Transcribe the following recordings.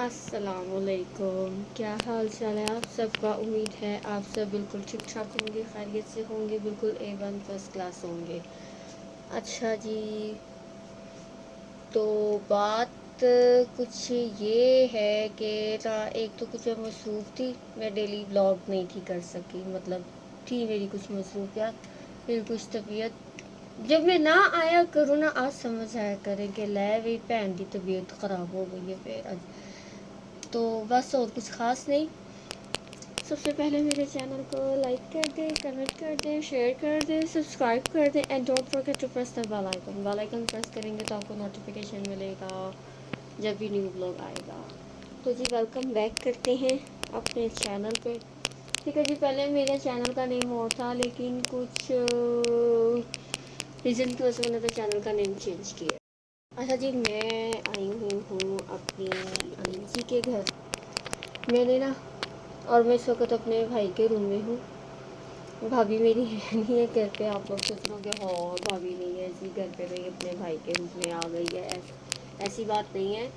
السلام علیکم، کیا حال چال ہے آپ سب کا؟ امید ہے آپ سب بالکل ٹھیک ٹھاک ہوں گے، خیریت سے ہوں گے، بالکل A1 فرسٹ کلاس ہوں گے۔ اچھا جی، تو بات کچھ یہ ہے کہ ایک تو کچھ مصروف تھی، میں ڈیلی بلاگ نہیں تھی کر سکی، مطلب تھی میری کچھ مصروفیات، پھر کچھ طبیعت جب میں نہ آیا کروں نا، آج سمجھ آیا کرے کہ میری بہن کی طبیعت خراب ہو گئی ہے پھر آج، تو بس اور کچھ خاص نہیں۔ سب سے پہلے میرے چینل کو لائک کر دیں، کمنٹ کر دیں، شیئر کر دیں، سبسکرائب کر دیں، and don't forget to press the bell icon press کریں گے تو آپ کو نوٹیفیکیشن ملے گا جب بھی نیو بلاگ آئے گا۔ تو جی ویلکم بیک کرتے ہیں اپنے چینل پہ۔ ٹھیک ہے جی، پہلے میرے چینل کا نیم اور تھا، لیکن کچھ ریزن کی وجہ سے میں نے چینل کا نیم چینج کیا۔ اچھا جی، میں آئی ہوں اپنی امی جی کے گھر، میں نے نا، اور میں اس وقت اپنے بھائی کے روم میں ہوں۔ بھابھی میری ہے نہیں ہے گھر پہ، آپ لوگ سوچ رہے ہو کہ ہاں بھابھی نہیں ہے اسی گھر پہ، نہیں اپنے بھائی کے روم میں آ گئی ہے، ایسی بات نہیں ہے۔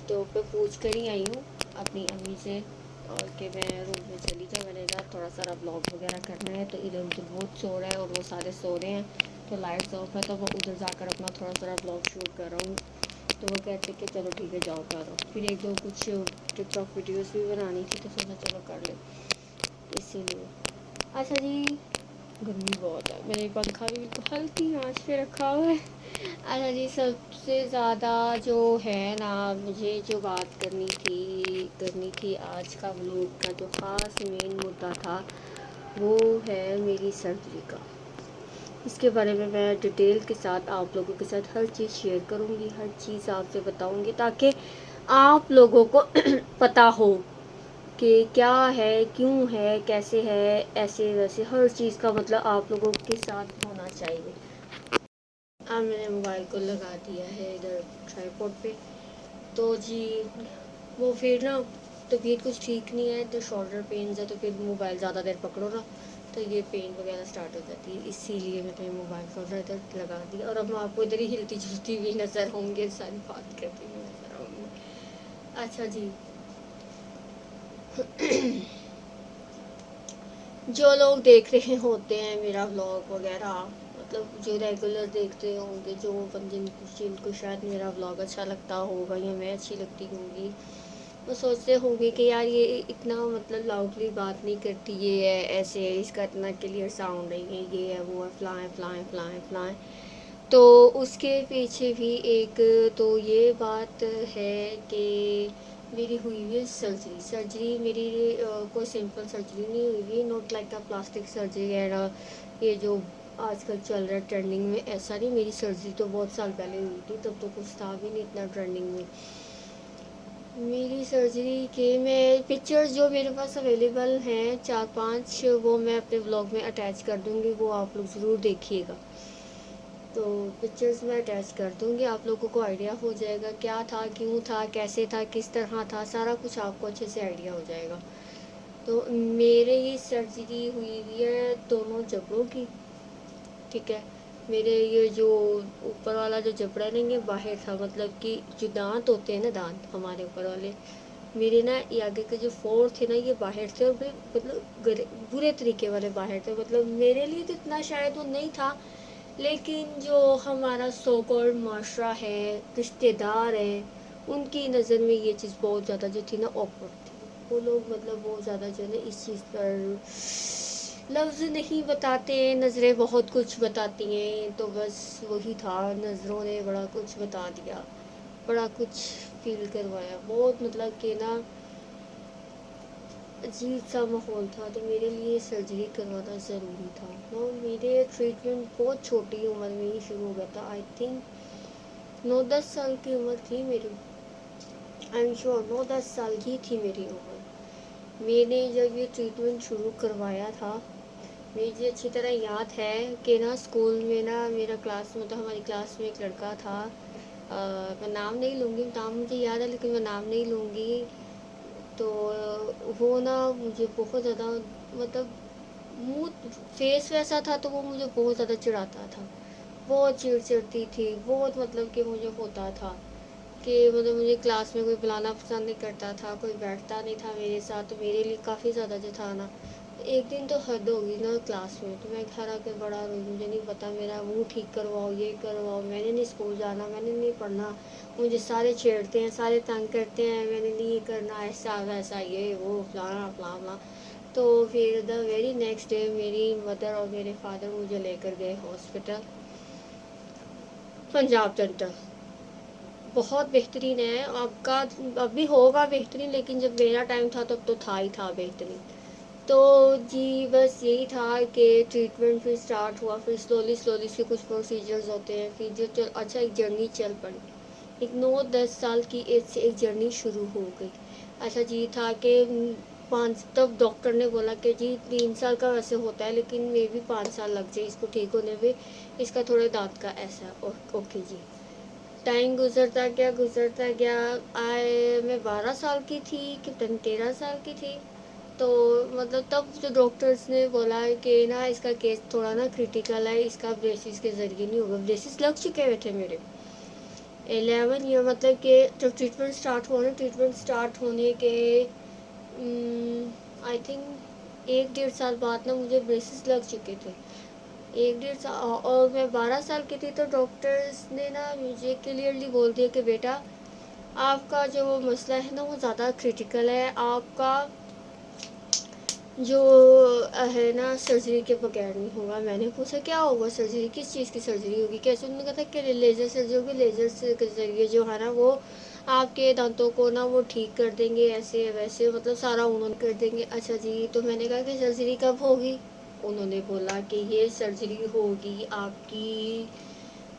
تو پھر پوچھ کر ہی آئی ہوں اپنی امی سے، اور کہ میں روم میں چلی جاؤں، میں نے کہا تھوڑا سا بلاگ وغیرہ کرنا ہے، تو ادھر ادھر بہت شور ہے اور وہ سارے سو رہے ہیں، تو لائٹس آف ہے، تو وہ ادھر جا کر اپنا تھوڑا سا بلاگ شوٹ کر رہا ہوں۔ تو وہ کہتے کہ چلو ٹھیک ہے جاؤ کرو، پھر ایک دو کچھ ٹک ٹاک ویڈیوز بھی بنانی تھی، تو سوچا چلو کر لیں اسی لیے۔ اچھا جی، گرمی بہت ہے، میں نے پنکھا بھی بالکل ہلکی آنچ پہ رکھا ہوا ہے۔ اچھا جی، سب سے زیادہ جو ہے نا، مجھے جو بات کرنی تھی آج کا بلاگ کا جو خاص مین مدعا تھا، وہ ہے میری سرجری کا۔ اس کے بارے میں ڈیٹیل کے ساتھ آپ لوگوں کے ساتھ ہر چیز شیئر کروں گی، ہر چیز آپ سے بتاؤں گی، تاکہ آپ لوگوں کو پتہ ہو کہ کیا ہے، کیوں ہے، کیسے ہے، ایسے ویسے ہر چیز کا مطلب آپ لوگوں کے ساتھ ہونا چاہیے۔ اب میں نے موبائل کو لگا دیا ہے ادھر ٹرائی پوڈ پہ، تو جی وہ پھر نا طبیعت کچھ ٹھیک نہیں ہے، تو شولڈر پینز ہے، تو پھر موبائل زیادہ دیر پکڑو نا تو یہ پین وغیرہ اسٹارٹ ہو جاتی ہے، اسی لیے میں نے موبائل کو ادھر لگا دیا، اور اب میں آپ کو ادھر ہی ہلتی جلتی ہوئی نظر ہوں گے، ساری بات کرتی ہوئی نظر ہوں گی۔ اچھا جی، جو لوگ دیکھ رہے ہوتے ہیں میرا بلاگ وغیرہ، مطلب جو ریگولر دیکھتے ہوں گے، جو جن کو شاید میرا بلاگ اچھا لگتا ہوگا یا میں اچھی لگتی ہوں گی، وہ سوچتے ہوں گے کہ یار یہ اتنا مطلب لاؤڈلی بات نہیں کرتی، یہ ہے ایسے ہے، اس کا اتنا کلیئر ساؤنڈ ہے، یہ ہے وہ ہے، فلائیں فلائیں فلائیں فلائیں۔ تو اس کے پیچھے بھی ایک تو یہ بات ہے کہ میری ہوئی ہوئی سرجری میری کوئی سمپل سرجری نہیں ہوئی ہوئی، نوٹ لائک کا پلاسٹک سرجری وغیرہ، یہ جو آج کل چل رہا ہے ٹرینڈنگ میں، ایسا نہیں۔ میری سرجری تو بہت سال پہلے ہوئی تھی، تب تو کچھ تھا بھی نہیں اتنا ٹرینڈنگ میں۔ میری سرجری کے میں پکچرز جو میرے پاس اویلیبل ہیں 4-5، وہ میں اپنے بلاگ میں اٹیچ کر دوں گی، وہ آپ لوگ ضرور دیکھیے گا۔ تو پکچرز میں اٹیچ کر دوں گی، آپ لوگوں کو آئیڈیا ہو جائے گا کیا تھا، کیوں تھا، کیسے تھا، کس طرح تھا، سارا کچھ آپ کو اچھے سے آئیڈیا ہو جائے گا۔ تو میرے یہ سرجری ہوئی ہوئی ہے دونوں جبڑوں کی، ٹھیک ہے۔ میرے یہ جو اوپر والا جو جبڑا ہے نا، یہ باہر تھا، مطلب کہ جو دانت ہوتے ہیں نا، دانت ہمارے اوپر والے، میرے نا یہ آگے کے جو 4 تھے نا، یہ باہر تھے، اور مطلب برے طریقے والے باہر تھے، مطلب میرے لیے تو اتنا شاید وہ نہیں تھا، لیکن جو ہمارا سو کالڈ معاشرہ ہے، رشتے دار ہیں، ان کی نظر میں یہ چیز بہت زیادہ جو تھی نا آکورڈ تھی، وہ لوگ مطلب بہت زیادہ جو ہے نا اس چیز پر لفظ نہیں بتاتے، نظریں بہت کچھ بتاتی ہیں، تو بس وہی تھا، نظروں نے بڑا کچھ بتا دیا، بڑا کچھ فیل کروایا، بہت مطلب کہ نا عجیب سا ماحول تھا، تو میرے لیے سرجری کروانا ضروری تھا۔ اور میرے ٹریٹمنٹ بہت چھوٹی عمر میں ہی شروع ہو گیا تھا، آئی تھنک 9-10 سال کی عمر تھی میری، آئی ایم شیور 9-10 سال کی تھی میری عمر۔ میں نے جب یہ ٹریٹمنٹ شروع کروایا تھا، مجھے اچھی طرح یاد ہے کہ نا اسکول میں نا میرا کلاس، مطلب ہماری کلاس میں ایک لڑکا تھا، میں نام نہیں لوں گی، نام مجھے یاد ہے لیکن میں نام نہیں لوں گی، تو وہ نا مجھے بہت زیادہ مطلب منہ فیس ویسا تھا، تو وہ مجھے بہت زیادہ چڑھاتا تھا، بہت چڑ چڑتی تھی، بہت مطلب کہ مجھے ہوتا تھا کہ مطلب مجھے کلاس میں کوئی بلانا پسند نہیں کرتا تھا، کوئی بیٹھتا نہیں تھا میرے ساتھ، تو میرے لیے کافی زیادہ جو تھا نا، ایک دن تو حد ہوگی نا کلاس میں، تو میں گھر آ کے بڑا روئی، مجھے نہیں پتا، میرا منہ ٹھیک کرواؤ، یہ کرواؤ، میں نے نہیں اسکول جانا، میں نے نہیں پڑھنا، مجھے سارے چھیڑتے ہیں، سارے تنگ کرتے ہیں، میں نے نہیں یہ کرنا، ایسا ویسا، یہ وہ فلانا فلانا. تو پھر دا ویری نیکسٹ ڈے میری مدر اور میرے فادر مجھے لے کر گئے ہاسپٹل، پنجاب ڈینٹل. بہت بہترین ہے، اب کا اب بھی ہوگا بہترین، لیکن جب میرا ٹائم تھا تب تو تھا ہی تھا بہترین. تو جی بس یہی تھا کہ ٹریٹمنٹ پھر اسٹارٹ ہوا، پھر سلولی اس کے کچھ پروسیجرز ہوتے ہیں، پھر جو اچھا ایک جرنی چل پڑی، ایک 9-10 سال کی ایج سے ایک جرنی شروع ہو گئی. اچھا جی تھا کہ تب ڈاکٹر نے بولا کہ جی 3 سال کا ویسے ہوتا ہے، لیکن مے بھی 5 سال لگ جائے اس کو ٹھیک ہونے میں، اس کا تھوڑے دانت کا ایسا. اوکے جی. ٹائم گزرتا گیا میں 12 سال کی تھی کہ 13 سال کی تھی. تو مطلب تب جو ڈاکٹرس نے بولا کہ نا اس کا کیس تھوڑا نا کریٹیکل ہے، اس کا بریسز کے ذریعے نہیں ہوگا. بریسز لگ چکے ہوئے تھے میرے 11 ایئر، مطلب کہ جب ٹریٹمنٹ اسٹارٹ ہوا نا، ٹریٹمنٹ اسٹارٹ ہونے کے آئی تھنک 1-1.5 سال بعد نا مجھے بریسز لگ چکے تھے. 1-1.5 سال، اور میں 12 سال کی تھی. تو ڈاکٹرس نے نا مجھے کلیئرلی بول دیا کہ بیٹا آپ کا جو مسئلہ ہے نا وہ زیادہ کریٹیکل ہے، آپ کا جو ہے نا سرجری کے بغیر نہیں ہوگا. میں نے پوچھا کیا ہوگا سرجری، کس چیز کی سرجری ہوگی کیسے؟ انہوں نے کہا تھا کہ لیزر سرجری ہوگی، لیزر کے ذریعے جو ہے نا وہ آپ کے دانتوں کو نا وہ ٹھیک کر دیں گے، ایسے ویسے، مطلب سارا انہوں نے کر دیں گے. اچھا جی. تو میں نے کہا کہ سرجری کب ہوگی؟ انہوں نے بولا کہ یہ سرجری ہوگی آپ کی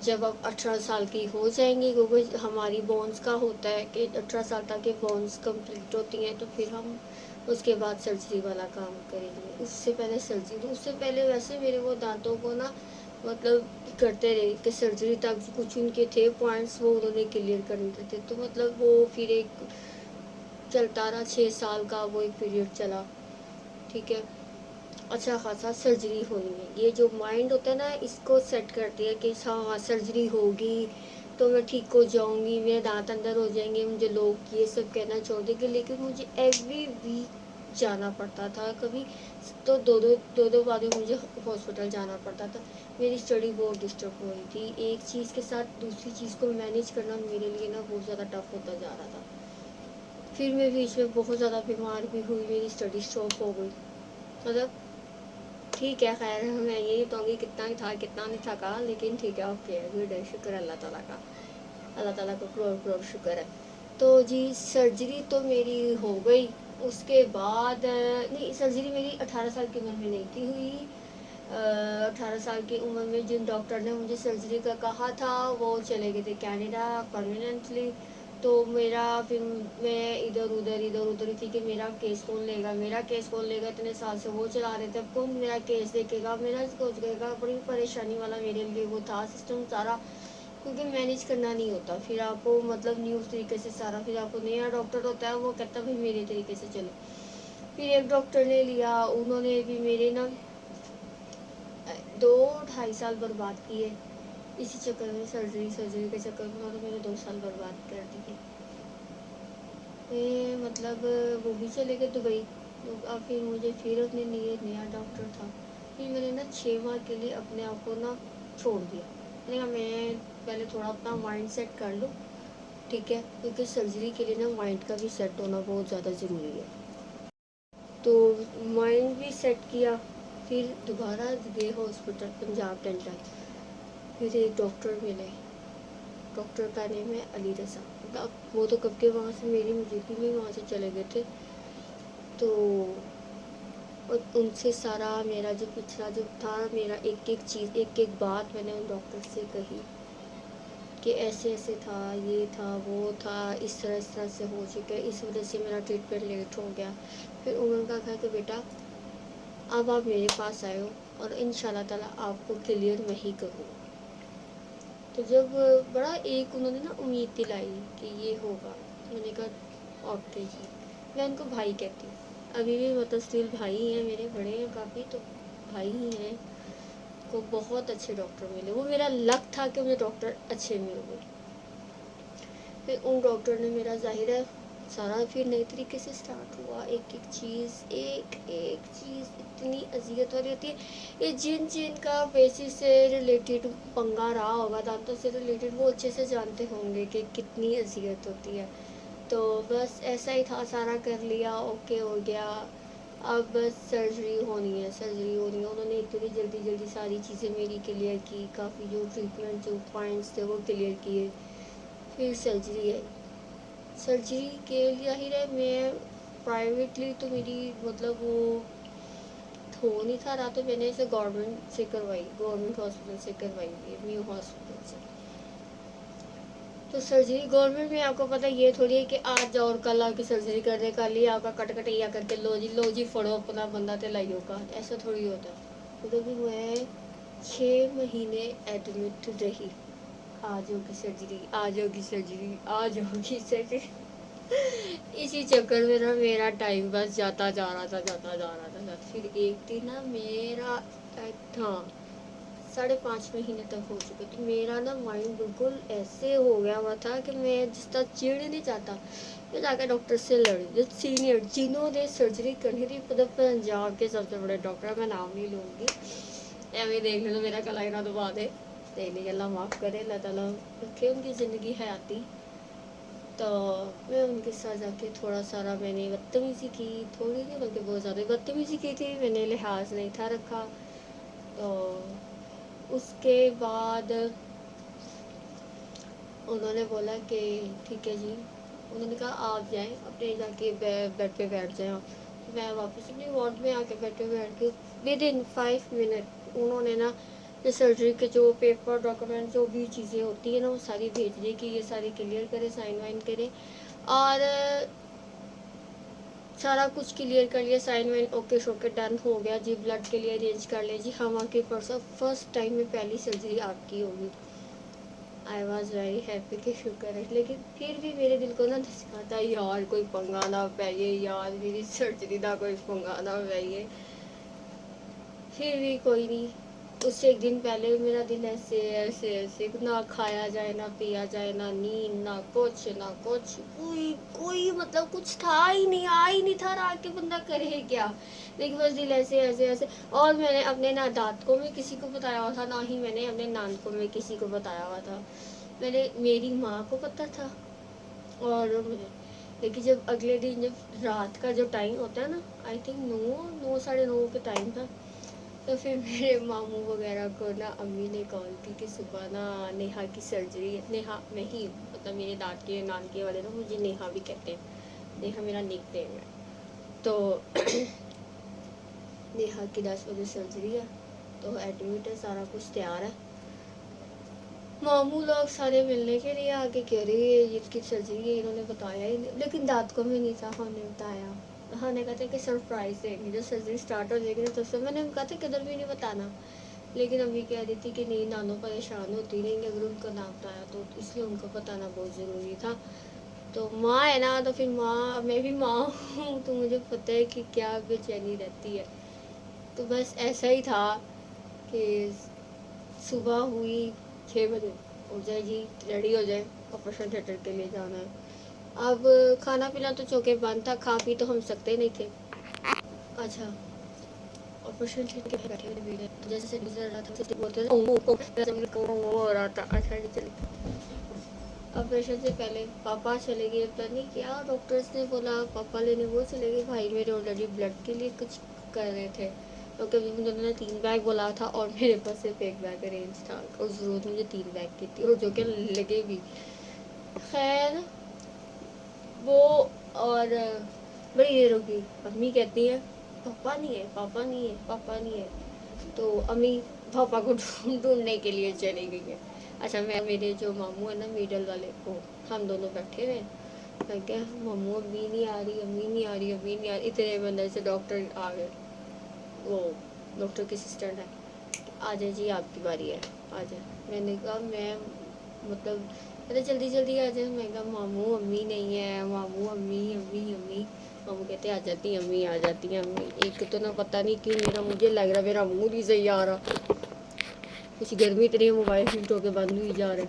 جب آپ 18 سال کی ہو جائیں گی، کیونکہ ہماری بونز کا ہوتا ہے کہ 18 سال تک یہ بونز کمپلیٹ ہوتی ہیں، تو پھر ہم اس کے بعد سرجری والا کام کریں گے. اس سے پہلے سرجری، تو اس سے پہلے ویسے میرے وہ دانتوں کو نا مطلب کرتے رہے کہ سرجری تک کچھ ان کے تھے پوائنٹس وہ انہوں نے کلیئر کرنے تھے. تو مطلب وہ پھر ایک چلتا رہا 6 سال کا وہ ایک پیریڈ چلا. ٹھیک ہے. اچھا خاصا سرجری ہوئی ہے. یہ جو مائنڈ ہوتا ہے نا اس کو سیٹ کرتی ہے کہ ہاں سرجری ہوگی تو میں ٹھیک ہو جاؤں گی، میرے دانت اندر ہو جائیں گے، مجھے لوگ یہ سب کہنا چھوڑ دیں گے. لیکن مجھے ایوری ویک جانا پڑتا تھا، کبھی تو دو بار مجھے ہاسپٹل جانا پڑتا تھا. میری اسٹڈی بہت ڈسٹرب ہو رہی تھی، ایک چیز کے ساتھ دوسری چیز کو مینیج کرنا میرے لیے نا بہت زیادہ ٹف ہوتا جا رہا تھا. پھر میں بیچ میں بہت زیادہ بیمار بھی ہوئی، میری اسٹڈی اسٹاپ ہو گئی. مطلب ٹھیک ہے، خیر میں یہ نہیں کہوں گی کتنا ہی تھا کتنا نہیں تھا کا، لیکن ٹھیک ہے، اوکے گڈ ہے، شکر اللہ تعالیٰ کا، اللہ تعالیٰ کا کروڑ کروڑ شکر ہے. تو جی سرجری تو میری ہو گئی. اس کے بعد نہیں، سرجری میری 18 سال کی عمر میں نہیں تھی ہوئی. 18 سال کی عمر میں جن ڈاکٹر نے مجھے سرجری کا کہا تھا وہ چلے گئے تھے کینیڈا پرماننٹلی. تو میرا پھر میں ادھر ادھر ہی تھی کہ میرا کیس کون لے گا، اتنے سال سے وہ چلا رہے تھے، اب کون میرا کیس دیکھے گا، میرا سوچ گئے گا. بڑی پریشانی والا میرے لیے وہ تھا سسٹم سارا، کیونکہ مینیج کرنا نہیں ہوتا. پھر آپ کو مطلب نیوز طریقے سے سارا، پھر آپ کو نیا ڈاکٹر ہوتا ہے وہ کہتا ہے بھائی میرے طریقے سے چلو. پھر ایک ڈاکٹر نے لیا، انہوں نے بھی میرے نا 2-2.5 سال برباد کیے اسی چکر میں، سرجری کے چکر میں. انہوں نے میرے 2 سال برباد کر دیے. مطلب وہ بھی چلے گئے دبئی. اب پھر مجھے پھر اپنے لیے نیا ڈاکٹر تھا. پھر میں نے نا 6 ماہ کے لیے اپنے آپ کو نا چھوڑ دیا. میں نے کہا میں پہلے تھوڑا اپنا مائنڈ سیٹ کر لوں، ٹھیک ہے، کیونکہ سرجری کے لیے نا مائنڈ کا بھی سیٹ ہونا بہت زیادہ ضروری ہے. تو مائنڈ بھی سیٹ کیا. پھر دوبارہ گئے ہاسپٹل پنجاب ڈینٹل. پھر ایک ڈاکٹر ملے، ڈاکٹر کا نیم ہے علی رضا. اب وہ تو کب کے وہاں سے میری مجھے بھی وہاں سے چلے گئے تھے. تو ان سے سارا میرا جو پچھلا جو تھا، میرا ایک ایک چیز، ایک ایک بات میں نے ان ڈاکٹر سے کہی کہ ایسے ایسے تھا، یہ تھا، وہ تھا، اس طرح سے ہو چکا ہے، اس وجہ سے میرا ٹریٹمنٹ لیٹ ہو گیا. پھر انہوں نے کہا کہ بیٹا اب آپ میرے پاس آئے ہو اور ان شاء اللہ تعالیٰ آپ کو کلیئر میں ہی کروں گا. تو جب بڑا ایک انہوں نے نا امید دلائی کہ یہ ہوگا، میں نے کہا اوکے جی. میں ان کو بھائی کہتی ہوں ابھی بھی، مطلب اسٹل بھائی ہی ہیں میرے، بڑے ہیں کافی تو بھائی ہی ہیں. کو بہت اچھے ڈاکٹر ملے، وہ میرا لک تھا کہ مجھے ڈاکٹر اچھے مل گئے. پھر ان ڈاکٹر نے میرا ظاہر ہے سارا پھر نئے طریقے سے سٹارٹ ہوا. ایک ایک چیز اتنی اذیت ہو رہی ہوتی ہے. یہ جن کا بیسس سے ریلیٹڈ پنگا رہا ہوگا, دانتوں سے ریلیٹڈ, وہ اچھے سے جانتے ہوں گے کہ کتنی اذیت ہوتی ہے. تو بس ایسا ہی تھا, سارا کر لیا, اوکے ہو گیا. اب بس سرجری ہونی ہے. انہوں نے اتنی جلدی ساری چیزیں میری کلیئر کی, کافی جو ٹریٹمنٹ جو پوائنٹس تھے وہ کلیئر کیے. پھر سرجری کے ظاہر ہے میں پرائیویٹلی تو میری مطلب وہ ہو نہیں تھا رہا, تو میں نے اسے گورنمنٹ سے کروائی, گورنمنٹ ہاسپٹل سے کروائی, نیو ہاسپٹل سے. تو سرجری گورنمنٹ میں آپ کو پتہ یہ تھوڑی ہے کہ آج جاؤ اور کل آ کے سرجری کرنے کا لیا آپ کا کٹیا کر کے لو جی پھڑو اپنا بندہ تے لائیو کا, ایسا تھوڑی ہوتا. مطلب کہ میں 6 مہینے ایڈمٹ رہی. آج ہوگی سرجری. اسی چکر میں نا میرا ٹائم بس جاتا جا رہا تھا. پھر ایک دن نا میرا 5.5 مہینے تک ہو چکے, تو میرا نا مائنڈ بالکل ایسے ہو گیا ہوا تھا کہ میں جس طرح چڑ نہیں چاہتا, میں جا کے ڈاکٹر سے لڑی. جو سینئر جنہوں نے سرجری کرنی تھی پنجاب کے سب سے بڑے ڈاکٹر, میں نام نہیں لوں گی, ایویں دیکھ لیں تو میرا گلا ہی نہ دبا دے, نہیں اللہ معاف کرے, اللہ تعالیٰ رکھے ان کی زندگی حیاتی. تو میں ان کے ساتھ جا کے تھوڑا سارا میں نے بدتمیزی کی, تھوڑی نہیں بلکہ بہت زیادہ بدتمیزی کی تھی. میں نے لحاظ نہیں تھا رکھا. تو اس کے بعد انہوں نے بولا کہ ٹھیک ہے جی, انہوں نے کہا آپ جائیں اپنے جا کے بیڈ پہ بیٹھ جائیں. میں واپس اپنی وارڈ میں آ کے بیٹھ کے ودن 5 منٹ انہوں نے نا سرجری کے جو پیپر ڈاکومنٹ جو بھی چیزیں ہوتی ہیں نا وہ ساری بھیج دی کہ یہ ساری کلیئر کرے, سائن وائن کرے, اور سارا کچھ کلیئر کر لیا, سائن وائن اوکے شوکے ڈن ہو گیا جی. بلڈ کے لیے ارینج کر لیں جی, ہم آپ کے پرسوں فرسٹ ٹائم میں پہلی سرجری آپ کی ہوگی. آئی واز ویری ہیپی کہ شکر ہے. لیکن پھر بھی میرے دل کو نا دھچکا تھا, یار کوئی پنگا نہ پائیے, یار میری سرجری دا کوئی پنگا نہ پائیے. پھر بھی کوئی نہیں, اس سے ایک دن پہلے میرا دل ایسے نہ کھایا جائے, نہ پیا جائے, نہ نیند, نہ کچھ کوئی مطلب کچھ تھا ہی نہیں, آ ہی نہیں تھا رہا کہ بندہ کرے کیا. لیکن بس دل ایسے. اور میں نے اپنے نہ دانت کو میں کسی کو بتایا ہوا تھا, نہ ہی میں نے اپنے نان کو میں کسی کو بتایا ہوا تھا. میری ماں کو پتا تھا. اور لیکن جب اگلے دن جب رات کا جو ٹائم ہوتا ہے نا, آئی تھنک 9 ساڑھے 9 کے ٹائم تھا, تو پھر میرے ماموں وغیرہ کو نا امی نے کال کی کہ صبح نا نیہا کی سرجری ہے. نیہا نہیں, مطلب میرے داد کے نان کے والے نا مجھے نیہا بھی کہتے ہیں, نیہا میرا نک نیم ہے. تو نیہا کی 10 بجے سرجری ہے, تو ایڈمٹ ہے, سارا کچھ تیار ہے. ماموں لوگ سارے ملنے کے لیے آگے کہہ رہی ہے اس کی سرجری ہے, انہوں نے بتایا ہی نہیں. لیکن دانت کو میں نہیں تھا, ہم نے بتایا, ہم نے کہا تھا کہ سرپرائز دیں گے, جو سرجری اسٹارٹ ہو جائے گی تو میں نے کہا تھا کدھر بھی نہیں بتانا. لیکن امی کہہ رہی تھی کہ نہیں, نانو پریشان ہوتی رہیں گے اگر ان کا نام بتایا تو, اس لیے ان کو بتانا بہت ضروری تھا. تو ماں ہے نا, تو پھر ماں, میں بھی ماں ہوں, تو مجھے پتہ ہے کہ کیا بے چینی رہتی ہے. تو بس ایسا ہی تھا کہ صبح ہوئی 6 بجے, ہو جائے جی ریڈی ہو جائے, آپریشن تھیٹر کے لیے جانا ہے. اب کھانا پینا تو چونکہ بند تھا, کھا پی تو ہم سکتے نہیں تھے. اچھا, آپریشن تھیٹر کے بیٹھے ہوئے جیسے ہو رہا تھا. اچھا جی چلیے, آپریشن سے پہلے پاپا چلے گئے, پتہ نہیں کیا ڈاکٹرس نے بولا, پاپا لینے وہ چلے گئے. بھائی میرے آلریڈی بلڈ کے لیے کچھ کر رہے تھے, کیونکہ انہوں نے 3 بیگ بولا تھا اور میرے پاس صرف 1 بیگ ارینج تھا, اور ضرورت مجھے 3 بیگ کی تھی, اور جو کہ لگے بھی. خیر وہ, اور بڑی دیر ہوگی, امی کہتی ہیں پاپا نہیں ہے. تو امی پاپا کو ڈھونڈنے کے لیے چلی گئی ہیں. اچھا, میرے جو ماموں ہیں نا میڈل والے, وہ ہم دونوں بیٹھے ہوئے, میں کہا ماموں امی نہیں آ رہی, اتنے میں اندر سے ڈاکٹر آ گئے. وہ ڈاکٹر کی اسسٹنٹ ہے, آ جائے جی آپ کی باری ہے, آ جائے. میں نے کہا میں مطلب جلدی آ جائے. میں کہا ماموں امی نہیں ہے, ماموں امی. ماموں کہتے آ جاتی ہیں امی. ایک تو نہ پتہ نہیں کیوں مجھے لگ رہا میرا منہ نہیں صحیح آ رہا, کچھ گرمی اتنی ہے, موبائل ہیٹ ہو کے بند ہوئی جا رہا ہے.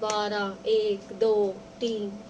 12 1 2 3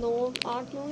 9 8 9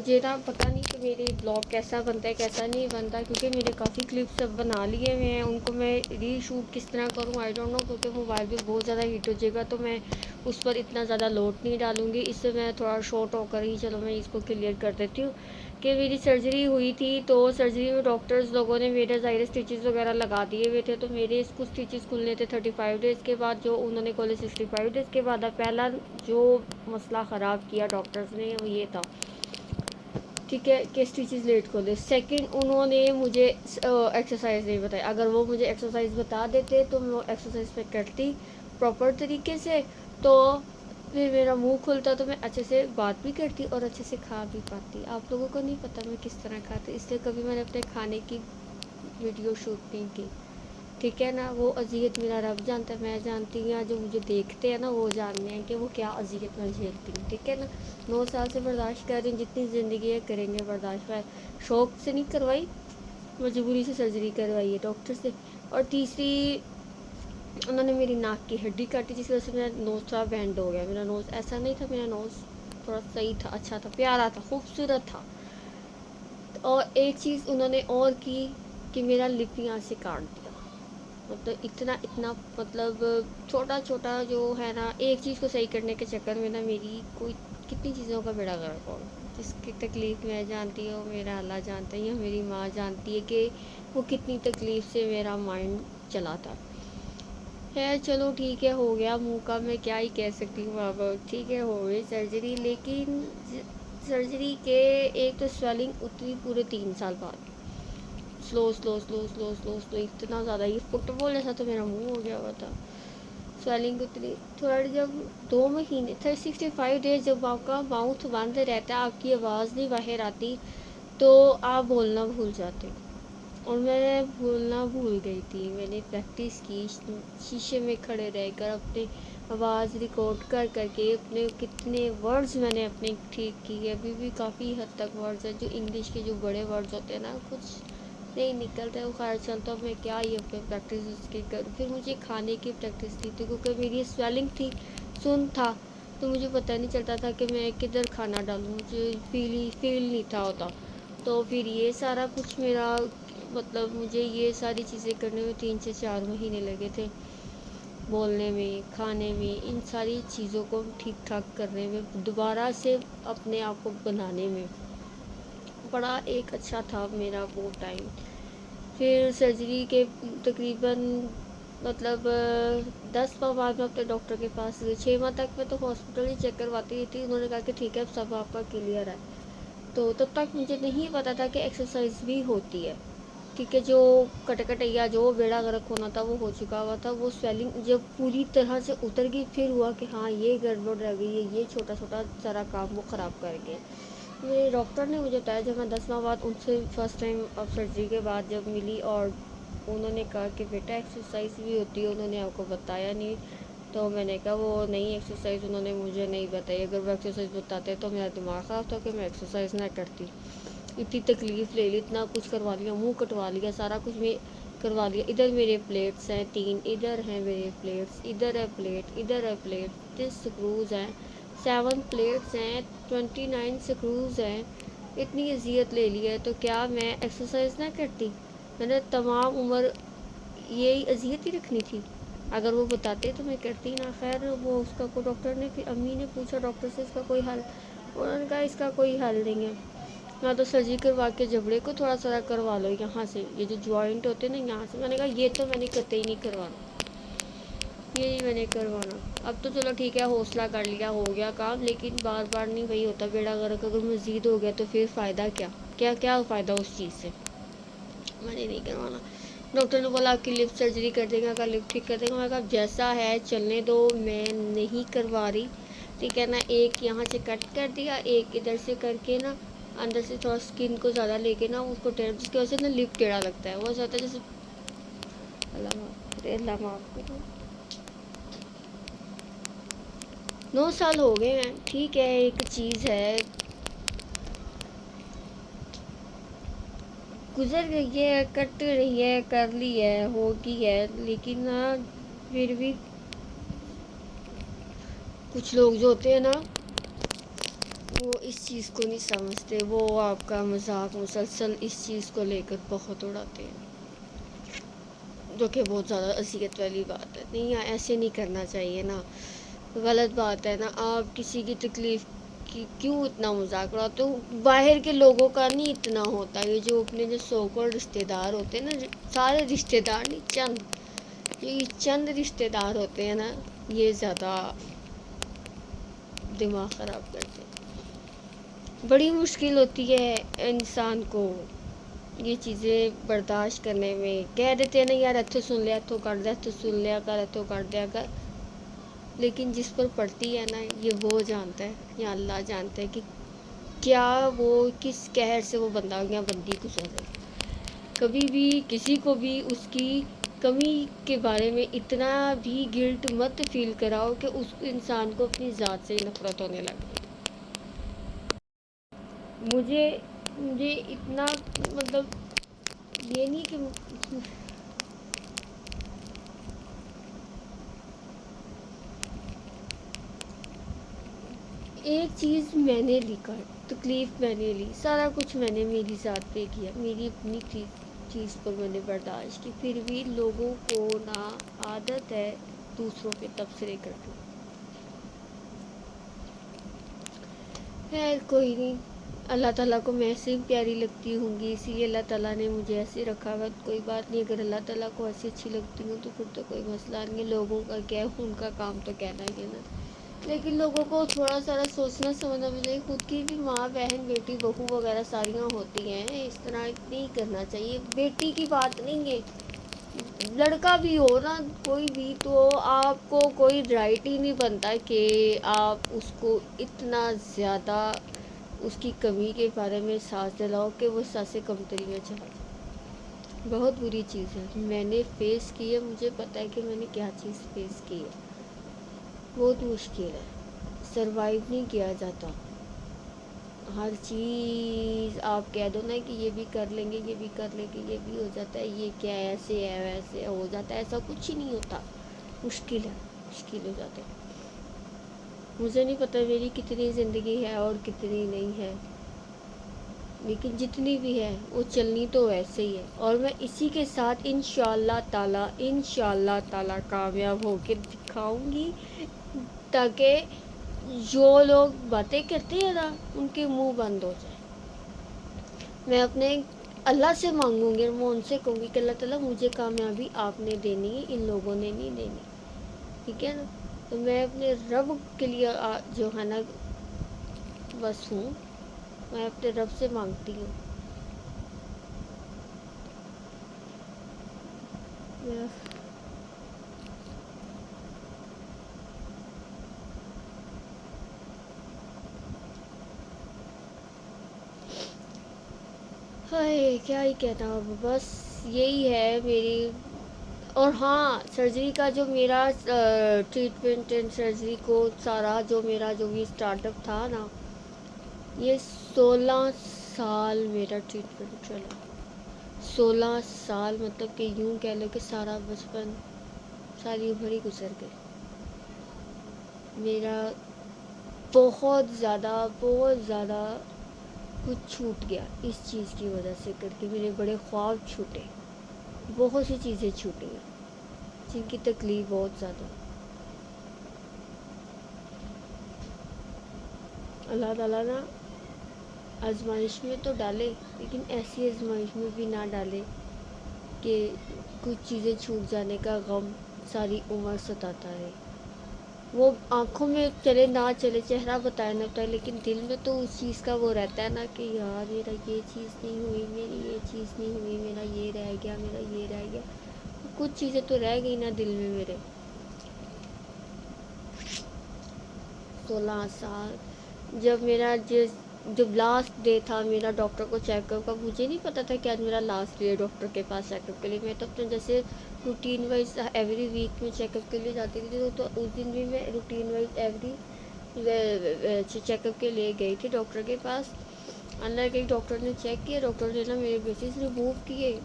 مجھے نا پتہ نہیں کہ میرے بلاگ کیسا بنتا ہے کیسا نہیں بنتا، کیونکہ میرے کافی کلپس اب بنا لیے ہوئے ہیں، ان کو میں ری شوٹ کس طرح کروں آئی ڈونٹ نو، کیونکہ موبائل بھی بہت زیادہ ہیٹ ہو جائے گا، تو میں اس پر اتنا زیادہ لوڈ نہیں ڈالوں گی، اس سے میں تھوڑا شارٹ ہو کر ہی چلو میں اس کو کلیئر کر دیتی ہوں کہ میری سرجری ہوئی تھی، تو سرجری میں ڈاکٹرز لوگوں نے میرے ظاہر اسٹیچز وغیرہ لگا دیے ہوئے تھے، تو میرے اس کو اسٹیچز کھلنے تھے 35 ڈیز کے بعد، جو انہوں نے کھولے 65 ڈیز کے بعد۔ اب پہلا جو مسئلہ خراب کیا ڈاکٹرز نے وہ یہ تھا، ٹھیک ہے، کہ اسٹیچز لیٹ کھولے۔ سیکنڈ، انہوں نے مجھے ایکسرسائز نہیں بتائی، اگر وہ مجھے ایکسرسائز بتا دیتے تو میں وہ ایکسرسائز پہ کرتی پراپر طریقے سے، تو پھر میرا منہ کھلتا تو میں اچھے سے بات بھی کرتی اور اچھے سے کھا بھی پاتی۔ آپ لوگوں کو نہیں پتہ میں کس طرح کھاتی، اس لیے کبھی میں نے اپنے کھانے کی ویڈیو شوٹ نہیں کی، ٹھیک ہے نا۔ وہ اذیت میرا رب جانتا ہے، میں جانتی ہوں، جو مجھے دیکھتے ہیں نا وہ جانتے ہیں کہ وہ کیا اذیت میں جھیلتی ہوں، ٹھیک ہے نا۔ 9 سال سے برداشت کر رہی ہوں، جتنی زندگی ہے کریں گے برداشت، میں شوق سے نہیں کروائی، مجبوری سے سرجری کروائی ہے ڈاکٹر سے۔ اور تیسری، انہوں نے میری ناک کی ہڈی کاٹی، جس کی وجہ سے میرا نوز تھوڑا بینڈ ہو گیا، میرا نوز ایسا نہیں تھا، میرا نوز تھوڑا صحیح تھا، اچھا تھا، پیارا تھا، خوبصورت تھا۔ اور ایک چیز انہوں نے اور کی کہ میرا لپ یہاں سے کاٹ دیا، مطلب اتنا مطلب چھوٹا چھوٹا جو ہے نا، ایک چیز کو صحیح کرنے کے چکر میں نا میری کوئی کتنی چیزوں کا بیڑا غرق ہو، جس کی تکلیف میں جانتی ہوں، میرا اللہ جانتا ہے، میری ماں جانتی ہے کہ وہ کتنی تکلیف سے میرا مائنڈ چلا تھا۔ ہے چلو ٹھیک ہے، ہو گیا منہ کا، میں کیا ہی کہہ سکتی ہوں بابا، ٹھیک ہے، ہو گئی سرجری۔ لیکن سرجری کے ایک تو سویلنگ اتنی پورے 3 سال بعد، سلو سلو سلو سلو سلو سلو، اتنا زیادہ، یہ فٹ بال ایسا تو میرا منہ ہو گیا ہوا تھا، سویلنگ اتنی تھوڑا، جب 2 مہینے 65 ڈیز جب آپ کا ماؤتھ بند رہتا ہے، آپ کی آواز نہیں باہر آتی، تو آپ بولنا بھول جاتے، اور میں بولنا بھول گئی تھی۔ میں نے پریکٹس کی، شیشے میں کھڑے رہ کر اپنے آواز ریکارڈ کر کر کے اپنے کتنے ورڈز میں نے اپنے ٹھیک کی ہے، ابھی بھی کافی حد تک ورڈز ہیں، جو انگلش کے جو بڑے ورڈز ہوتے ہیں نا کچھ نہیں نکلتا ہے، وہ خیر چلتا، میں کیا ہی اپنے پریکٹس اس کی کروں۔ پھر مجھے کھانے کی پریکٹس کی تھی، کیونکہ میری سویلنگ تھی، سن تھا، تو مجھے پتہ نہیں چلتا تھا کہ میں کدھر کھانا ڈالوں، مجھے فیل نہیں تھا ہوتا، تو پھر یہ سارا کچھ میرا مطلب مجھے یہ ساری چیزیں کرنے میں 3 سے 4 مہینے لگے تھے، بولنے میں، کھانے میں، ان ساری چیزوں کو ٹھیک ٹھاک کرنے میں، دوبارہ سے اپنے آپ کو بنانے میں، بڑا ایک اچھا تھا میرا وہ ٹائم۔ پھر سرجری کے تقریباً مطلب 10 ماہ بعد میں اپنے ڈاکٹر کے پاس گئی، 6 ماہ تک میں تو ہاسپٹل ہی چیک کرواتی رہی تھی، انہوں نے کہا کہ ٹھیک ہے اب سب آپ کا کلیئر ہے، تو تب تک مجھے نہیں پتا تھا کہ ایکسرسائز بھی ہوتی ہے، ٹھیک ہے، جو کٹیا جو بیڑا غرق ہونا تھا وہ ہو چکا ہوا تھا، وہ سویلنگ جب پوری طرح سے اتر گئی، پھر ہوا کہ ہاں یہ گڑبڑ رہ گئی ہے، یہ چھوٹا چھوٹا سارا کام وہ خراب کر گئے۔ میرے ڈاکٹر نے مجھے بتایا، جب میں 10 ماہ بعد ان سے فرسٹ ٹائم اب سرجری کے بعد جب ملی، اور انہوں نے کہا کہ بیٹا ایکسرسائز بھی ہوتی ہے، انہوں نے آپ کو بتایا نہیں، تو میں نے کہا وہ نہیں ایکسرسائز انہوں نے مجھے نہیں بتائی، اگر وہ ایکسرسائز بتاتے تو میرا دماغ خراب تھا کہ میں ایکسرسائز نہ کرتی، اتنی تکلیف لے لی، اتنا کچھ کروا لیا، منہ کٹوا لیا، سارا کچھ میں کروا لیا، ادھر میرے پلیٹس ہیں 3، ادھر ہیں میرے پلیٹس، ادھر ہے پلیٹ، ادھر ہے پلیٹ، 30 سکروز ہیں، 7 پلیٹس ہیں، 29 سکروز ہیں، اتنی اذیت لے لی ہے، تو کیا میں ایکسرسائز نہ کرتی؟ میں نے تمام عمر یہی اذیت ہی رکھنی تھی، اگر وہ بتاتے تو میں کرتی نہ۔ خیر وہ اس کا کو ڈاکٹر نے، پھر امی نے پوچھا ڈاکٹر سے اس کا کوئی حل، انہوں نے کہا اس کا کوئی حل نہیں ہے، یا تو سرجری کروا کے جبڑے کو تھوڑا سا کروا لو یہاں سے، یہ جو جوائنٹ ہوتے ہیں نا یہاں سے، میں نے کہا یہ تو میں نے قطعی نہیں کروانا، یہ نہیں میں نے کروانا۔ اب تو چلو ٹھیک ہے، حوصلہ کر لیا، ہو گیا کام، لیکن بار بار نہیں وہی ہوتا بیڑا غرق، اگر مزید ہو گیا تو پھر فائدہ کیا فائدہ اس چیز سے، میں نے نہیں کروانا۔ ڈاکٹر نے بولا آپ کی لپ سرجری کر دے گا، کا لپ ٹھیک کر دے گا، میں کہا جیسا ہے چلنے دو، میں نہیں کروا رہی، ٹھیک ہے نا۔ ایک یہاں سے کٹ کر دیا، ایک ادھر سے کر کے نا اندر سے تھوڑا اسکن کو زیادہ لے کے نا اس کو ٹیڑھ، جس کی وجہ سے نا لپ ٹیڑھا لگتا ہے، وہ ایسا ہوتا ہے جیسے اللہ معاف کرے۔ 9 سال ہو گئے ہیں، ٹھیک ہے، ایک چیز ہے گزر گئی ہے، کٹ رہی ہے، کر لی ہے، ہوگی ہے، لیکن نا پھر بھی کچھ لوگ جو ہوتے ہیں نا وہ اس چیز کو نہیں سمجھتے، وہ آپ کا مذاق مسلسل اس چیز کو لے کر بہت اڑاتے ہیں، جو کہ بہت زیادہ اذیت والی بات ہے. نہیں، ایسے نہیں کرنا چاہیے نا، غلط بات ہے نا. آپ کسی کی تکلیف کی کیوں اتنا مذاق اڑاتے ہو؟ باہر کے لوگوں کا نہیں اتنا ہوتا، یہ جو اپنے جو سو کالڈ رشتے دار ہوتے ہیں نا، سارے رشتے دار نہیں، یہ چند رشتے دار ہوتے ہیں نا، یہ زیادہ دماغ خراب کرتے ہیں. بڑی مشکل ہوتی ہے انسان کو یہ چیزیں برداشت کرنے میں. کہہ دیتے ہیں نا یار اتھو سن لیا، اتھو کر دیا، اتھو سن لیا کر، اتھو کر دیا کر، لیکن جس پر پڑتی ہے نا یہ وہ جانتا ہے یا اللہ جانتا ہے کہ کیا وہ کس قہر سے وہ بندہ یا بندی گزر رہے. کبھی بھی کسی کو بھی اس کی کمی کے بارے میں اتنا بھی گلٹ مت فیل کراؤ کہ اس انسان کو اپنی ذات سے نفرت ہونے لگے. مجھے اتنا مطلب یہ نہیں کہ ایک چیز میں نے لکھا، تکلیف میں نے لی، سارا کچھ میں نے میری ذات پہ کیا، میری اپنی چیز پر میں نے برداشت کی، پھر بھی لوگوں کو نا عادت ہے دوسروں پہ تبصرے کرنے. خیر کوئی نہیں، اللہ تعالیٰ کو میں ایسے ہی پیاری لگتی ہوں گی، اسی لیے اللہ تعالیٰ نے مجھے ایسے رکھا ہوا. کوئی بات نہیں، اگر اللہ تعالیٰ کو ایسی اچھی لگتی ہوں تو پھر تو کوئی مسئلہ نہیں. لوگوں کا کیا ہے، ان کا کام تو کہنا ہی ہے نا. لیکن لوگوں کو تھوڑا سا سوچنا سمجھنا بھی چاہیے. خود کی بھی ماں بہن بیٹی بہو وغیرہ ساریاں ہوتی ہیں، اس طرح نہیں کرنا چاہیے. بیٹی کی بات نہیں ہے، لڑکا بھی ہو نا کوئی بھی، تو آپ کو کوئی رائٹ ہی نہیں بنتا کہ آپ اس کو اتنا زیادہ اس کی کمی کے بارے میں سانس دلاؤ کہ وہ سانسیں کمتری میں چلا جائے. بہت بری چیز ہے، میں نے فیس کی ہے، مجھے پتہ ہے کہ میں نے کیا چیز فیس کی ہے. بہت مشکل ہے، سروائیو نہیں کیا جاتا. ہر چیز آپ کہہ دو نا کہ یہ بھی کر لیں گے، یہ بھی کر لیں گے، یہ بھی ہو جاتا ہے، یہ کیا ہے، ایسے ہے ویسے ہو جاتا ہے، ایسا کچھ ہی نہیں ہوتا. مشکل ہے، مشکل ہو جاتا ہے. مجھے نہیں پتہ میری کتنی زندگی ہے اور کتنی نہیں ہے، لیکن جتنی بھی ہے وہ چلنی تو ویسے ہی ہے. اور میں اسی کے ساتھ انشاءاللہ تعالی کامیاب ہو کے دکھاؤں گی، تاکہ جو لوگ باتیں کرتے ہیں نا ان کے منہ بند ہو جائے. میں اپنے اللہ سے مانگوں گی اور میں ان سے کہوں گی کہ اللہ تعالیٰ مجھے کامیابی آپ نے دینی ہے، ان لوگوں نے نہیں دینی. ٹھیک ہے نا؟ تو میں اپنے رب کے لیے جو ہے نا بس ہوں، میں اپنے رب سے مانگتی ہوں. ہائے کیا ہی کہتا ہوں، بس یہی ہے میری. اور ہاں، سرجری کا جو میرا ٹریٹمنٹ اینڈ سرجری کو سارا جو میرا جو بھی اسٹارٹ اپ تھا نا، یہ 16 سال میرا ٹریٹمنٹ چلا. 16 سال، مطلب کہ یوں کہہ لو کہ سارا بچپن، ساری عمر ہی گزر گئی. میرا بہت زیادہ کچھ چھوٹ گیا اس چیز کی وجہ سے، کر کے میرے بڑے خواب چھوٹے، بہت سی چیزیں چھوٹی ہیں جن کی تکلیف بہت زیادہ. اللہ تعالیٰ نا آزمائش میں تو ڈالے، لیکن ایسی آزمائش میں بھی نہ ڈالے کہ کچھ چیزیں چھوٹ جانے کا غم ساری عمر ستاتا ہے. وہ آنکھوں میں چلے نہ چلے، چہرہ بتائے نہ بتائے، لیکن دل میں تو اس چیز کا وہ رہتا ہے نا کہ یار میرا یہ چیز نہیں ہوئی، میری یہ چیز نہیں ہوئی، میرا یہ رہ گیا، میرا یہ رہ گیا. کچھ چیزیں تو رہ گئی نا دل میں میرے. 16 سال، جب لاسٹ ڈے تھا میرا ڈاکٹر کو چیک اپ کا، مجھے نہیں پتا تھا کہ آج میرا لاسٹ ڈے ڈاکٹر کے پاس چیک اپ کے لیے. میں تو اپنے جیسے روٹین وائز ایوری ویک میں چیک اپ کے لیے جاتی تھی، تو اس دن بھی میں routine wise every check up کے لیے گئی تھی ڈاکٹر کے پاس. اندر گئی، ڈاکٹر نے چیک کیا، ڈاکٹر نے نا میرے بیسز ریموو کیے،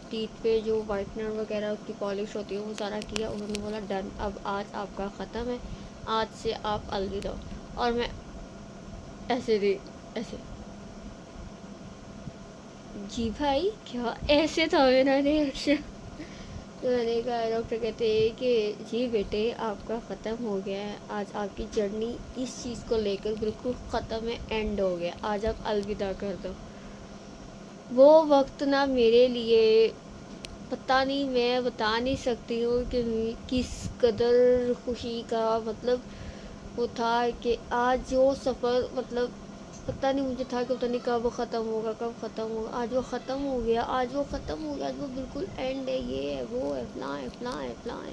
ٹیتھ پہ جو وائٹنر وغیرہ اس کی پالش ہوتی ہے وہ سارا کیا. انہوں نے بولا ڈن، اب آج آپ کا ختم ہے، آج سے آپ الوداع. اور میں ایسے دے ایسے جی بھائی کیا ایسے تھا میرا ریئیکشن. تو میں نے کہا ڈاکٹر کہتے ہیں کہ جی بیٹے آپ کا ختم ہو گیا ہے, آج آپ کی جرنی اس چیز کو لے کر بالکل ختم ہے, اینڈ ہو گیا, آج آپ الوداع کر دو. وہ وقت نا میرے لیے پتہ نہیں, میں بتا نہیں سکتی ہوں کہ کس قدر خوشی کا مطلب وہ تھا کہ آج جو سفر مطلب پتہ نہیں مجھے تھا کہ پتہ نہیں کب وہ ختم ہوگا کب ختم ہوگا, آج وہ ختم ہو گیا, آج وہ ختم ہو گیا, آج وہ بالکل اینڈ ہے, یہ ہے وہ ہے فلاں ہے فلاں ہے فلاں ہے.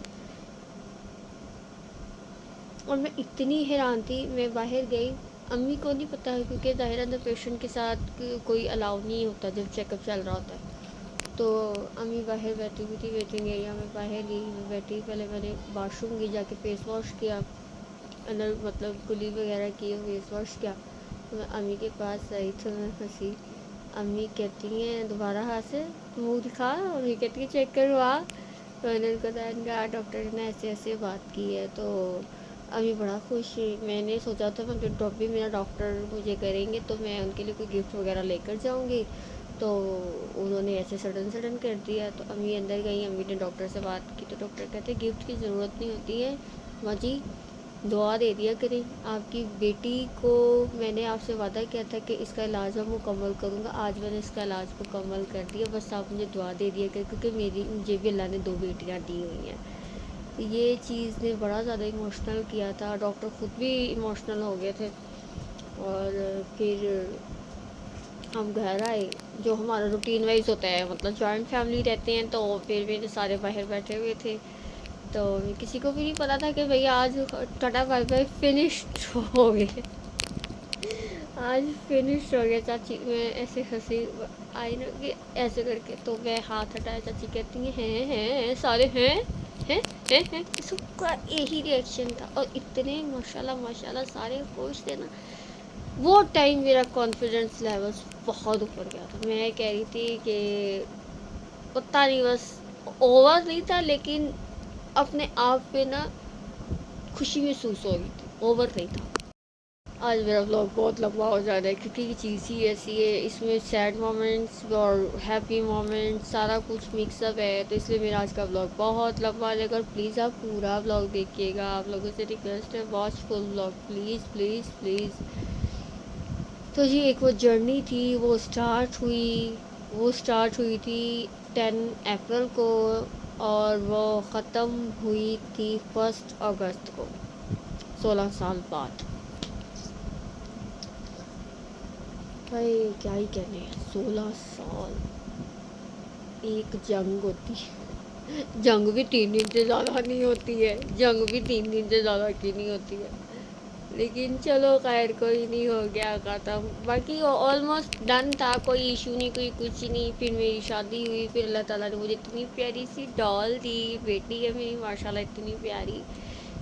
اور میں اتنی حیران تھی, میں باہر گئی, امی کو نہیں پتہ کیونکہ ظاہر اندر پیشنٹ کے ساتھ کوئی الاؤ نہیں ہوتا جب چیک اپ چل رہا ہوتا ہے. تو امی باہر بیٹھی ہوئی تھی ویٹنگ ایریا میں, باہر گئی میں بیٹھی, پہلے میں نے واش روم گئی, جا کے فیس واش کیا, اندر مطلب کلی وغیرہ کی, فیس واش کیا. تو میں امی کے پاس آئی تو میں ہنسی, امی کہتی ہیں دوبارہ ہاتھ سے منہ دکھا, امی کہتی ہیں چیک کروا. تو میں نے ان کو کہا ڈاکٹر نے ایسے ایسے بات کی ہے. تو امی بڑا خوش ہوئی. میں نے سوچا تھا میں ڈراپ بھی میرا ڈاکٹر مجھے کریں گے تو میں ان کے لیے کوئی گفٹ وغیرہ لے کر جاؤں گی, تو انہوں نے ایسے سڈن کر دیا. تو امی اندر گئی, امی نے ڈاکٹر سے بات کی, تو ڈاکٹر کہتے گفٹ کی ضرورت نہیں ہوتی ہے ماں جی, دعا دے دیا کریں. آپ کی بیٹی کو میں نے آپ سے وعدہ کیا تھا کہ اس کا علاج میں مکمل کروں گا, آج میں نے اس کا علاج مکمل کر دیا, بس آپ مجھے دعا دے دیا کریں, کیونکہ مجھے بھی اللہ نے 2 بیٹیاں دی ہوئی ہیں. یہ چیز نے بڑا زیادہ ایموشنل کیا تھا, ڈاکٹر خود بھی ایموشنل ہو گئے تھے. اور پھر ہم گھر آئے, جو ہمارا روٹین وائز ہوتا ہے, مطلب جوائنٹ فیملی رہتے ہیں, تو پھر میرے سارے باہر بیٹھے ہوئے تھے, تو کسی کو بھی نہیں پتا تھا کہ بھئی آج ٹاٹا بائی بائی فنشڈ ہو گئے, آج فنش ہو گیا. چاچی میں ایسے ہنسی آئی نا کہ ایسے کر کے, تو میں ہاتھ ہٹایا, چاچی کہتی ہیں سارے ہیں سب کا یہی ریئیکشن تھا. اور اتنے ماشاء اللہ سارے خوش تھے نا. وہ ٹائم میرا کانفیڈنس لیولس بہت اوپر گیا تھا. میں کہہ رہی تھی کہ پتہ نہیں بس اوور نہیں تھا, لیکن اپنے آپ پہ نا خوشی محسوس ہو رہی تھی, اوور نہیں تھا. آج میرا بلاگ بہت لمبا ہو جا رہا ہے کیونکہ یہ چیز ہی ایسی ہے, اس میں سیڈ مومنٹس اور ہیپی مومنٹس سارا کچھ مکس اپ ہے, تو اس لیے میرا آج کا بلاگ بہت لمبا ہے. اگر پلیز آپ پورا بلاگ دیکھیے گا, آپ لوگوں سے ریکویسٹ ہے watch full blog please please please. تو جی ایک وہ جرنی تھی, وہ اسٹارٹ ہوئی تھی 10 اپریل کو, اور وہ ختم ہوئی تھی 1 اگست کو, 16 سال بعد. بھائی کیا ہی کہنے ہیں, 16 سال. ایک جنگ ہوتی ہے, جنگ بھی 3 دن سے زیادہ نہیں ہوتی ہے, جنگ بھی 3 دن سے زیادہ کی نہیں ہوتی ہے, لیکن چلو خیر کوئی نہیں, ہو گیا ختم. باقی آلموسٹ ڈن تھا, کوئی ایشو نہیں, کوئی کچھ نہیں. پھر میری شادی ہوئی, پھر اللہ تعالیٰ نے مجھے اتنی پیاری سی ڈال دی, بیٹی ہے میری ماشاء اللہ اتنی پیاری.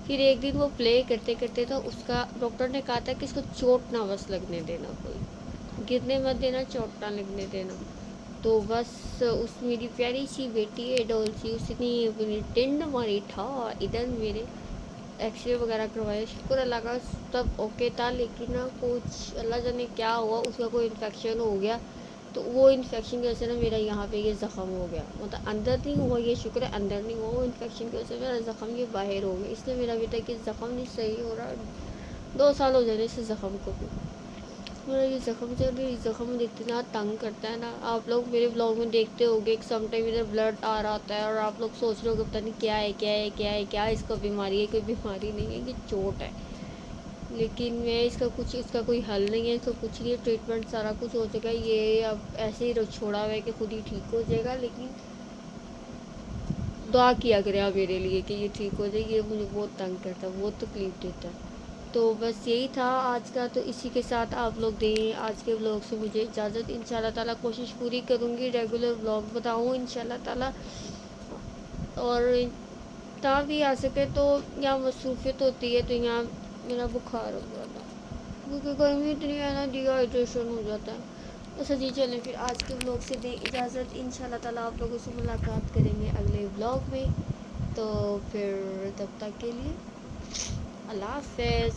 پھر ایک دن وہ پلے کرتے کرتے تو اس کا ڈاکٹر نے کہا تھا کہ اس کو چوٹ نہ بس لگنے دینا, کوئی گرنے مت دینا, چوٹ نہ لگنے دینا. تو بس اس میری پیاری سی بیٹی ہے ڈول سی, اس نے اپنی ٹنڈ ماری تھا ادھر. میرے ایکس رے وغیرہ کروائے, شکر اللہ کا سب اوکے تھا, لیکن نا کچھ اللہ جانے کیا ہوا, اس کا کوئی انفیکشن ہو گیا. تو وہ انفیکشن کی وجہ سے نا میرا یہاں پہ یہ زخم ہو گیا, مطلب اندر نہیں ہوا, یہ شکر ہے اندر نہیں ہوا, وہ انفیکشن کی وجہ سے میرا زخم یہ باہر ہو گیا. اس لیے میرا بیٹا کہ زخم نہیں صحیح ہو رہا, 2 سال ہو جانے سے زخم کو بھی. میرا یہ زخم چل رہی, زخم اتنا تنگ کرتا ہے نا. آپ لوگ میرے بلاگ میں دیکھتے ہوگے کہ سم ٹائم ادھر بلڈ آ رہا ہوتا ہے, اور آپ لوگ سوچ رہے ہو کہ پتہ نہیں کیا ہے, اس کو بیماری ہے, کوئی بیماری نہیں ہے, یہ چوٹ ہے. لیکن میں اس کا کوئی حل نہیں ہے, اس کا کچھ نہیں ہے, ٹریٹمنٹ سارا کچھ ہو چکا ہے, یہ اب ایسے ہی چھوڑا ہوا ہے کہ خود ہی ٹھیک ہو جائے گا. لیکن دعا کیا کرے آپ میرے لیے کہ یہ ٹھیک ہو جائے, یہ مجھے بہت تنگ کرتا ہے, بہت تکلیف دیتا ہے. تو بس یہی تھا آج کا, تو اسی کے ساتھ آپ لوگ دیں آج کے بلاگ سے مجھے اجازت. انشاءاللہ تعالیٰ کوشش پوری کروں گی ریگولر بلاگ بتاؤں انشاءاللہ تعالیٰ. اور جہاں بھی آ سکے تو یہاں مصروفیت ہوتی ہے, تو یہاں میرا بخار ہو گیا تھا کیونکہ گرمی اتنی ہے نا, ڈی ہائیڈریشن ہو جاتا ہے. اچھا جی چلیں پھر آج کے بلاگ سے دیں اجازت. انشاءاللہ تعالیٰ آپ لوگوں سے ملاقات کریں گے اگلے بلاگ میں. تو پھر تب تک کے لیے اللہ حافظ.